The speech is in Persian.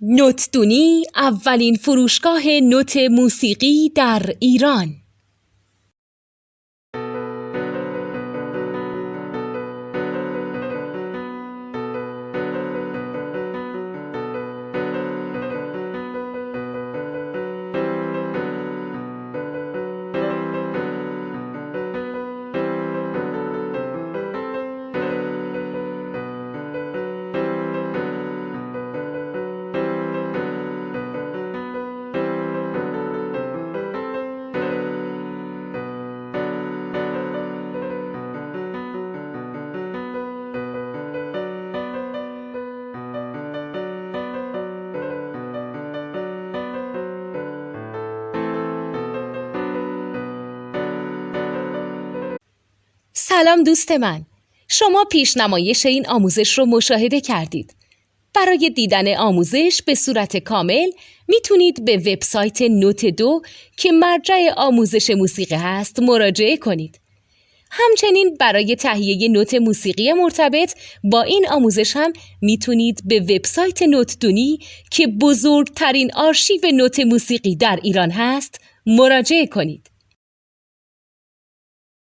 نوتدونی اولین فروشگاه نوت موسیقی در ایران. سلام دوست من، شما پیشنمایش این آموزش رو مشاهده کردید. برای دیدن آموزش به صورت کامل میتونید به وبسایت نوت2 که مرجع آموزش موسیقی هست مراجعه کنید. همچنین برای تهیه نوت موسیقی مرتبط با این آموزش هم میتونید به وبسایت نوتدونی که بزرگترین آرشیو نوت موسیقی در ایران هست مراجعه کنید.